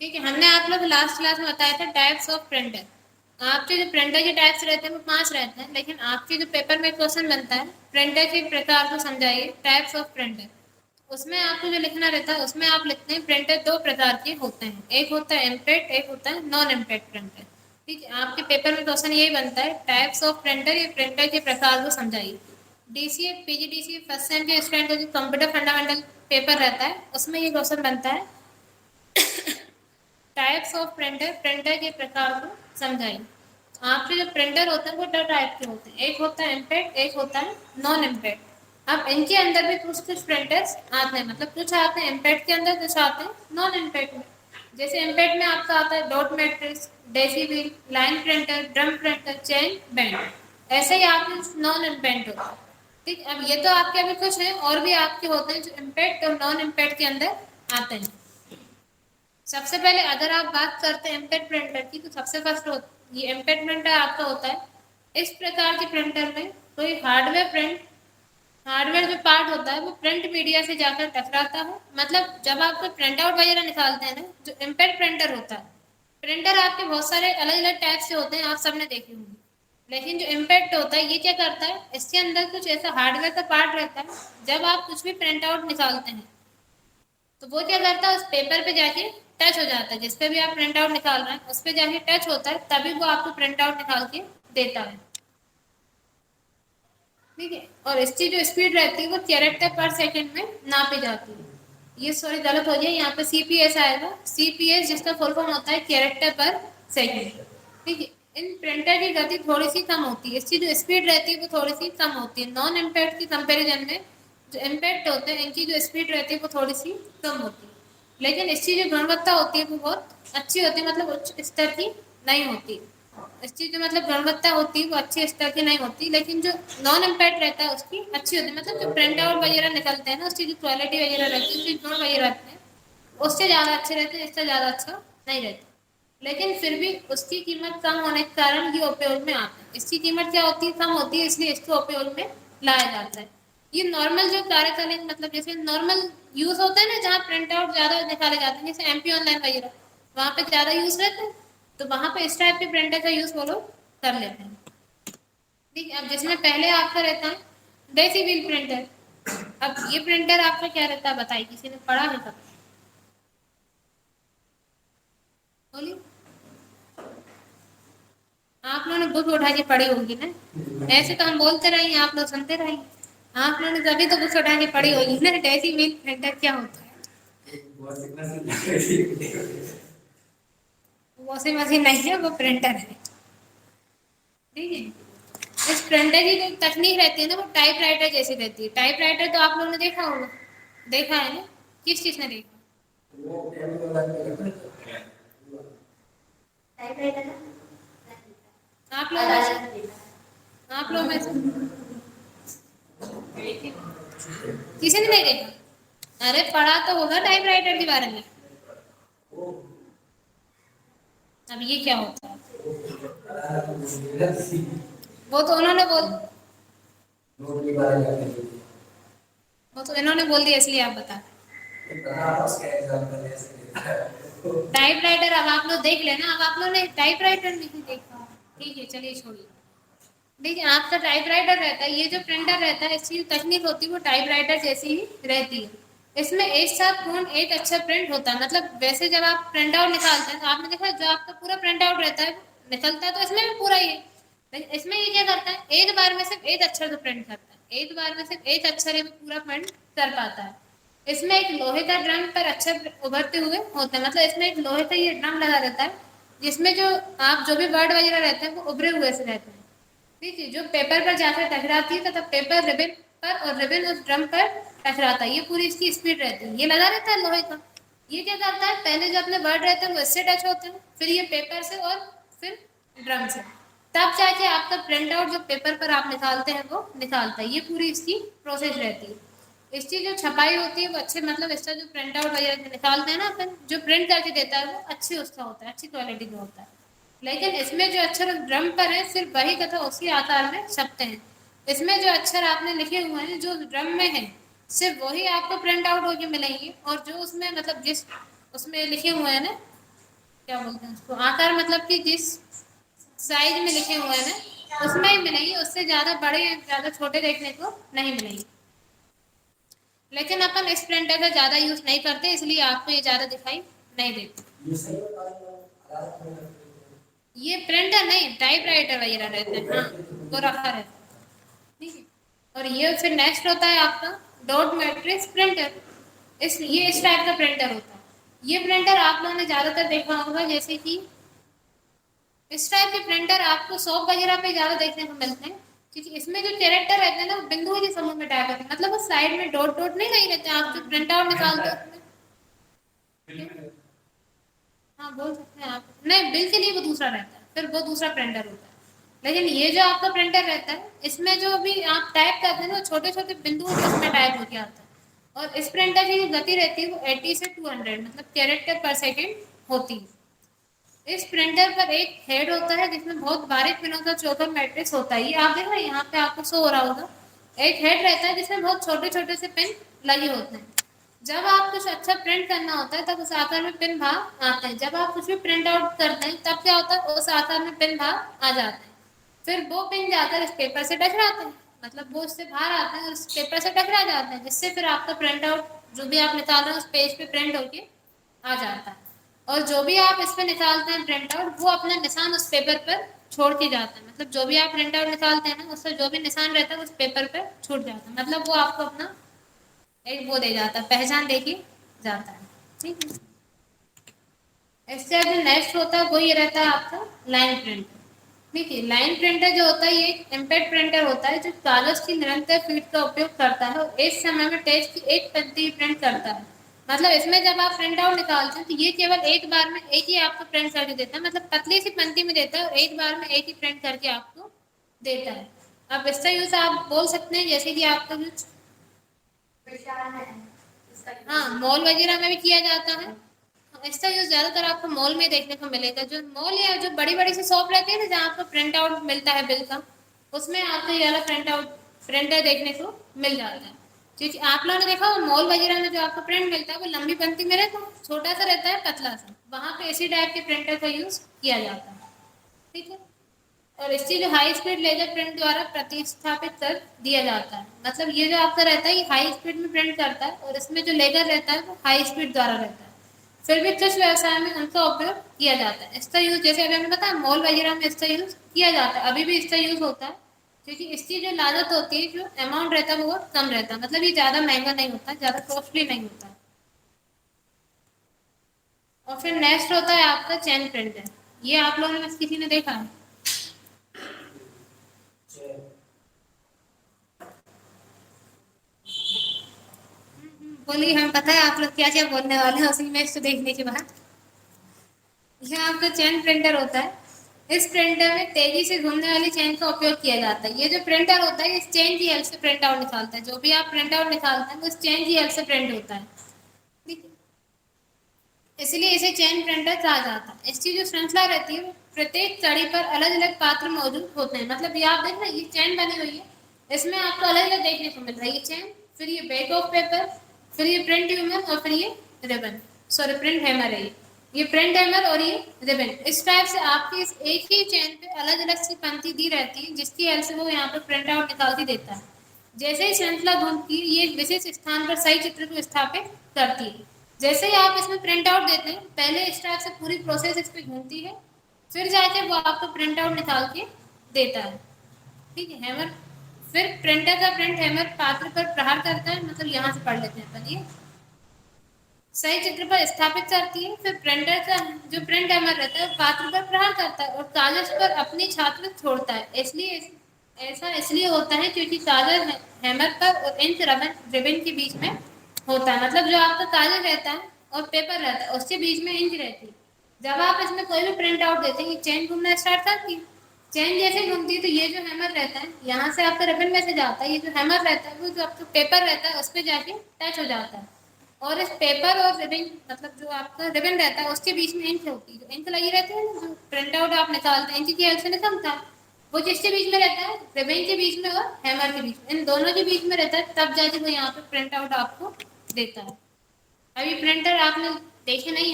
ٹھیک ہے. ہم نے آپ لوگ لاسٹ کلاس میں بتایا تھا ٹائپس آف پرنٹر. آپ کے جو پرنٹر کے ٹائپس رہتے ہیں وہ 5 رہتے ہیں, لیکن آپ کے جو پیپر میں کوشچن بنتا ہے پرنٹر کے پرکار کو سمجھائیے, ٹائپس آف پرنٹر. اس میں آپ کو جو لکھنا رہتا ہے اس میں آپ لکھتے ہیں پرنٹر 2 پرکار کے ہوتے ہیں, ایک ہوتا ہے امپیڈ, ایک ہوتا ہے نان امپیڈ پرنٹر. ٹھیک ہے. آپ کے پیپر میں کوشچن یہی بنتا ہے ٹائپس آف پرنٹر یا پرنٹر کے پرکار کو سمجھائیے. ڈی سی اے, پی جی ڈی سی اے فرسٹ سیم کے اسٹوڈنٹ کا جو کمپیوٹر فنڈامنٹل پیپر رہتا ہے اس میں یہ کوشچن بنتا ہے ٹائپس آف پرنٹر, پرنٹر کے پرکار کو سمجھائیں. آپ کے جو پرنٹر ہوتے ہیں وہ 2 ٹائپ کے ہوتے ہیں, ایک ہوتا ہے امپیڈ, ایک ہوتا ہے نان امپیڈ. اب ان کے اندر بھی کچھ پرنٹرس آتے ہیں, مطلب کچھ آتے ہیں امپیڈ کے اندر, کچھ آتے ہیں نان امپیڈ میں. جیسے امپیڈ میں آپ کا آتا ہے dot matrix, daisy wheel, line printer, drum printer, chain band. ایسے ہی آپ نان امپینڈ ہوتا ہے. ٹھیک. اب یہ تو آپ کے ابھی کچھ ہیں, اور بھی آپ کے ہوتے ہیں جو امپیڈ اور نان امپیڈ کے اندر آتے ہیں. سب سے پہلے اگر آپ بات کرتے ہیں امپیڈ پرنٹر کی, تو سب سے فرسٹ یہ امپیڈ پرنٹر آپ کا ہوتا ہے. اس پرکار کے پرنٹر میں کوئی ہارڈ ویئر جو پارٹ ہوتا ہے وہ پرنٹ میڈیا سے جا کر ٹکراتا ہے. مطلب جب آپ کو پرنٹ آؤٹ وغیرہ نکالتے ہیں نا, جو امپیڈ پرنٹر ہوتا ہے, پرنٹر آپ کے بہت سارے الگ الگ ٹائپ سے ہوتے ہیں, آپ سب نے دیکھے ہوں گے. لیکن جو امپیکٹ ہوتا ہے یہ کیا کرتا ہے, اس کے اندر کچھ ایسا ہارڈ ویئر کا پارٹ رہتا ہے, جب آپ کچھ بھی پرنٹ آؤٹ نکالتے ہیں تو وہ کیا کرتا ہے اس پیپر پہ جا کے ٹچ ہو جاتا ہے. جس پہ بھی آپ پرنٹ آؤٹ نکال رہے ہیں اس پہ جا کے ٹچ ہوتا ہے, تبھی وہ آپ کو پرنٹ آؤٹ نکال کے دیتا ہے. ٹھیک ہے. اور اس کی جو اسپیڈ رہتی ہے وہ کیریکٹر پر سیکنڈ میں ناپی جاتی ہے. یہ سوری غلط ہو جائے, یہاں پہ سی پی ایس آئے گا, سی پی ایس جس کا فل فارم ہوتا ہے کیریکٹر پر سیکنڈ. ٹھیک ہے. ان پرنٹر کی گتی تھوڑی سی کم ہوتی ہے, اس کی جو اسپیڈ رہتی ہے وہ تھوڑی سی کم ہوتی ہے. نان امپیڈ کی کمپیریزن میں جو امپیکٹ ہوتے ہیں ان کی جو اسپیڈ رہتی ہے وہ تھوڑی سی کم ہوتی ہے. لیکن اس کی جو گنوتا ہوتی ہے وہ بہت اچھی ہوتی ہے, مطلب اچ استر کی نہیں ہوتی. اس کی جو مطلب گنوتا ہوتی ہے وہ اچھی استر کی نہیں ہوتی. لیکن جو نان امپیکٹ رہتا ہے اس کی اچھی ہوتی ہے, مطلب جو پرنٹ آؤٹ وغیرہ نکلتے ہیں نا اس کی جو کوالٹی وغیرہ رہتی ہے, اس وغیرہ رہتے ہیں اس سے زیادہ اچھے رہتے ہیں, اس سے زیادہ اچھا نہیں رہتا. لیکن پھر بھی اس کی قیمت کم ہونے کے کارن یہ اپیوگ میں آتا ہے. اس کی قیمت کیا ہوتی ہے, کم ہوتی ہے, اس لیے اس کو اپیوگ میں لایا جاتا ہے. یہ نارمل جو کاریہ مطلب جیسے نارمل یوز ہوتا ہے نا, جہاں پرنٹ آؤٹ زیادہ نکالے جاتے ہیں, جیسے ایم پی آن لائن وغیرہ, وہاں پہ زیادہ یوز رہتا ہے, تو وہاں پہ اس ٹائپ کے پرنٹر کا یوز وہ لوگ کر لیتے ہیں. ٹھیک ہے. اب جس میں پہلے آپ کا رہتا ہے ڈیسی ویل پرنٹر. اب یہ پرنٹر آپ کا کیا رہتا ہے بتائیے, کسی نے پڑھا ہے کبھی؟ بولیے. آپ لوگوں نے بک اٹھا کے پڑھی ہوگی نا, ایسے تو ہم بولتے رہیں آپ لوگ سنتے رہیں. آپ لوگوں نے کبھی تو بک اٹھا کے پڑھی ہوگی نا, ڈیسی ویل پرنٹر کیا ہوتا ہے. واشنگ مشین نہیں ہے, وہ پرنٹر ہے. ٹھیک ہے. اس پرنٹر کی جو تکنیک رہتی ہے نا وہ ٹائپ رائٹر جیسی رہتی ہے. ٹائپ رائٹر تو آپ لوگوں نے دیکھا ہوگا, دیکھا ہے نا, کس چیز نے دیکھا؟ آپ لوگ آپ لوگ میں سے کسی نے نہیں دیکھا؟ ارے پڑھا تو ہوگا ٹائپ رائٹر کے بارے میں. اب یہ کیا ہوتا ہے, وہ تو انہوں نے بول وہ تو انہوں نے بول دیا اس لیے آپ بتا ٹائپ رائٹر. اب آپ لوگ دیکھ لینا, اب آپ لوگ نے ٹائپ رائٹر نہیں دیکھا. ٹھیک ہے چلیے چھوڑیے. دیکھیے آپ کا ٹائپ رائٹر رہتا ہے, یہ جو پرنٹر رہتا ہے اس کی تکنیک ہوتی ہے وہ ٹائپ رائٹر جیسی ہی رہتی ہے. اس میں ایک ساتھ فون ایک اچھا پرنٹ ہوتا ہے. مطلب ویسے جب آپ پرنٹ آؤٹ نکالتے ہیں تو آپ نے دیکھا جو آپ کا پورا پرنٹ آؤٹ رہتا ہے نکلتا ہے تو اس میں بھی پورا ہی ہے. لیکن اس میں یہ کیا کرتا ہے, ایک بار میں صرف ایک اچھر کو پرنٹ کرتا ہے, ایک بار میں صرف ایک اچھر میں پورا پرنٹ کر پاتا ہے. اس میں ایک لوہے کا ڈرم پر اچھر ابھرتے ہوئے ہوتا ہے, مطلب اس میں ایک لوہے کا یہ ڈرم لگا رہتا ہے جس میں جو آپ جو بھی ورڈ وغیرہ رہتے ہیں وہ ابھرے ہوئے سے رہتے ہیں. ٹھیک ہے. جو پیپر پر جا کر ٹکراتی ہے تب پیپر ریبن پر اور ریبن اس ڈرم پر ٹکراتا ہے. یہ پوری اس کی اسپیڈ رہتی ہے. یہ لگا رہتا ہے لوہے کا. یہ کیا کرتا ہے, پہلے جو اپنے ورڈ رہتے ہیں وہ اس سے ٹچ ہوتے ہیں, پھر یہ پیپر سے اور پھر ڈرم سے, تب جا کے آپ کا پرنٹ آؤٹ جو پیپر پر آپ نکالتے ہیں وہ نکالتا ہے. یہ پوری اس کی پروسیس رہتی ہے. اس کی جو چھپائی ہوتی ہے وہ اچھے, مطلب اس کا جو پرنٹ آؤٹ وغیرہ نکالتے ہیں نا اپن, جو پرنٹ کر کے دیتا ہے وہ اچھی اس کا ہوتا ہے, اچھی کوالٹی کا ہوتا ہے. لیکن اس میں جو اچھر ڈرم پر ہے صرف وہی کتھا اسی آکار میں چھپتے ہیں. اس میں جو اچھر آپ نے لکھے ہوئے ہیں جو ڈرم میں ہے صرف وہی آپ کو پرنٹ آؤٹ ہو کے ملیں گے, اور جو اس میں مطلب جس اس میں لکھے ہوئے ہیں نا क्या बोलते हैं उसको, आकार मतलब कि जिस साइज में लिखे हुए हैं ना उसमें ही मिलेंगे, उससे ज्यादा बड़े या ज्यादा छोटे देखने को नहीं मिलेंगे। लेकिन अपन इस प्रिंटर का ज्यादा यूज नहीं करते, इसलिए आपको ये ज्यादा दिखाई नहीं देते। ये प्रिंटर नहीं, टाइप राइटर वगैरह रहते हैं, हाँ वो रखा रहता है, ठीक है। और ये फिर नेक्स्ट होता है आपका डॉट मैट्रिक्स प्रिंटर। ये इस टाइप का प्रिंटर होता है। ये प्रिंटर आप लोगों ने ज्यादातर देखा होगा, जैसे कि इस टाइप के प्रिंटर आपको शॉप वगैरह पे ज्यादा देखने को मिलते हैं, क्योंकि इसमें जो कैरेक्टर रहते हैं ना वो बिंदुओं के समूह में टाइप होते हैं, मतलब वो साइड में डॉट डॉट नहीं लगे रहते हैं, आप जो प्रिंट आउट निकालते हो उसमें। हाँ बोल सकते हैं आप, नहीं बिल के लिए वो दूसरा रहता है, फिर वो दूसरा प्रिंटर होता है। लेकिन ये जो आपका प्रिंटर रहता है इसमें जो भी आप टाइप करते हैं ना वो छोटे छोटे बिंदुओं के उसमें टाइप होके आता है। और इस प्रिंटर की जो गति रहती है वो 80 से 200 मतलब कैरेक्टर पर सेकेंड होती है। इस प्रिंटर पर एक हेड होता है जिसमें बहुत बारीक पिनों का चौकोर मैट्रिक्स होता है, ये आप देख रहे हैं यहाँ पे आपको शो हो रहा होगा। एक हेड रहता है जिसमें बहुत छोटे छोटे से पिन लगे होते हैं। जब आप कुछ अच्छा प्रिंट करना होता है तब उस आकार में पिन भाग आते हैं, जब आप कुछ भी प्रिंट आउट करते हैं तब क्या होता है उस आकार में पिन भाग आ जाते हैं। फिर वो पिन जाकर इस पेपर से टकराते हैं, मतलब वो उससे बाहर आते हैं और उस पेपर से टकरा जाते हैं, जिससे फिर आपका प्रिंट आउट जो भी आप निकाल रहे हैं उस पेज पे प्रिंट होके आ जाता है। और जो भी आप इस पे निकालते हैं प्रिंट आउट वो अपना निशान उस पेपर पर छोड़ के जाता है, मतलब जो भी आप प्रिंट आउट निकालते हैं ना उससे जो भी निशान रहता है उस पेपर पर छूट जाता है, मतलब वो आपको अपना एक वो दे जाता है, पहचान दे के जाता है, ठीक है। इससे जो नेक्स्ट होता है वो ये रहता है आपका लाइन प्रिंटर। ठीक है, लाइन प्रिंटर जो होता है ये एक इम्पेक्ट प्रिंटर होता है जो कागज की निरंतर फीड का उपयोग करता है और एक समय में टेक्स्ट की एक पंक्ति प्रिंट करता है। मतलब इसमें जब आप प्रिंट आउट निकालते हैं तो ये केवल एक बार में एक ही आपको प्रिंट करके देता है, मतलब पतली सी पंक्ति में देता है और एक बार में एक ही प्रिंट करके आपको देता है। अब इसका यूज आप बोल सकते हैं जैसे कि आपका यूज हाँ मॉल वगैरह में भी किया जाता है। इसका यूज ज्यादातर आपको मॉल में देखने को मिलेगा, जो मॉल या जो बड़ी बड़ी सी शॉप रहती है ना जहाँ आपको प्रिंट आउट मिलता है बिल का, उसमें आपको ये वाला प्रिंट आउट प्रिंटर देखने को मिल जाता है। क्योंकि आप लोगों ने देखा हो मॉल वगैरह में जो आपको प्रिंट मिलता है वो लंबी पंक्ति में रहता है, छोटा सा रहता है पतला सा, वहां पे इसी टाइप के प्रिंटर का यूज किया जाता है, ठीक है। और इसकी जो हाई स्पीड लेजर प्रिंट द्वारा प्रतिस्थापित कर दिया जाता है, मतलब ये जो आपका रहता है ये हाई स्पीड में प्रिंट करता है और इसमें जो लेजर रहता है वो हाई स्पीड द्वारा रहता है। फिर भी कुछ व्यवसाय में उनका उपयोग किया जाता है। इसका यूज जैसे अभी हमने बताया मॉल वगैरह में इसका यूज किया जाता है, अभी भी इसका यूज होता है, क्योंकि इसकी जो लागत होती है जो अमाउंट रहता है वो बहुत कम रहता है, मतलब ये ज्यादा महंगा नहीं होता, ज्यादा कॉस्टली नहीं होता। और फिर नेक्स्ट होता है आपका चेन प्रिंटर, ये आप लोगों में किसी ने देखा है? बोलिए, हमें पता है आप लोग क्या क्या बोलने वाले हैं उसी में इसको देखने के बाद। यह आपका चेन प्रिंटर होता है। इस प्रिंटर में तेजी से घूमने वाली चेन का उपयोग किया जाता है। ये जो प्रिंटर होता है इस चेन की हेल्प से प्रिंट आउट निकालता है, जो भी आप प्रिंट आउट निकालते हैं वो इस चेन की हेल्प से प्रिंट होता है, ठीक है। इसलिए इसे चेन प्रिंटर कहा जाता है। इसकी जो श्रृंखला रहती है प्रत्येक कड़ी पर अलग अलग पात्र मौजूद होते हैं, मतलब ये आप देख रहे हैं ये चेन बनी हुई है, इसमें आपको अलग अलग देखने को मिल रहा है, ये चेन, फिर ये बैक ऑफ पेपर, फिर ये प्रिंट ह्यूमर और फिर ये रिबन, सॉरी प्रिंट हैमर है ये प्रिंट हैमर और ये रिबन। इस टाइप से आपकी इस एक ही चेन पे अलग अलग सी पंक्ति दी रहती है जिसकी हेल्प से वो यहाँ पर प्रिंट आउट निकाल के देता है। जैसे ही श्रृंखला घूमती है ये एक विशेष स्थान पर सही चित्र को स्थापित करती है। जैसे ही आप इसमें प्रिंट आउट देते हैं पहले इस टाइप से पूरी प्रोसेस इस पर घूमती है, फिर जाके वो आपको प्रिंट आउट निकाल के देता है, ठीक है। हैमर, फिर प्रिंटर का प्रिंट हैमर पात्र पर प्रहार करता है, मतलब यहाँ से पढ़ लेते हैं अपन ये, सही चित्र पर स्थापित करती है। फिर प्रिंटर का जो प्रिंट हैमर रहता है पात्र पर प्रहार करता है और कागज पर अपनी छाप छोड़ता है। इसलिए ऐसा इसलिए होता है क्योंकि कागज हैमर पर और इंक रिबन के बीच में होता है, मतलब जो आपका कागज रहता है और पेपर रहता है उसके बीच में इंक रहती है। जब आप इसमें कोई भी प्रिंट आउट देते हैं ये चेन घूमना स्टार्ट करती है, चेन जैसे घूमती है तो ये जो हैमर रहता है यहाँ से आपका रिबन मैसेज आता है, ये जो हैमर रहता है वो जो आपका पेपर रहता है उस पर जाके टच हो जाता है और इस पेपर और रिबन मतलब जो आपका रिबन रहता है उसके बीच में इंक होती है, जो इंक लगी रहती है ना जो प्रिंट आउट आप निकालते हैं इंक की हेल्प से निकलता है, वो जिसके बीच में रहता है रिबन के बीच में और हैमर के बीच में, इन दोनों के बीच में रहता है, तब जाके वो यहाँ पे प्रिंट आउट आपको देता है। अभी प्रिंटर आपने देखे नहीं है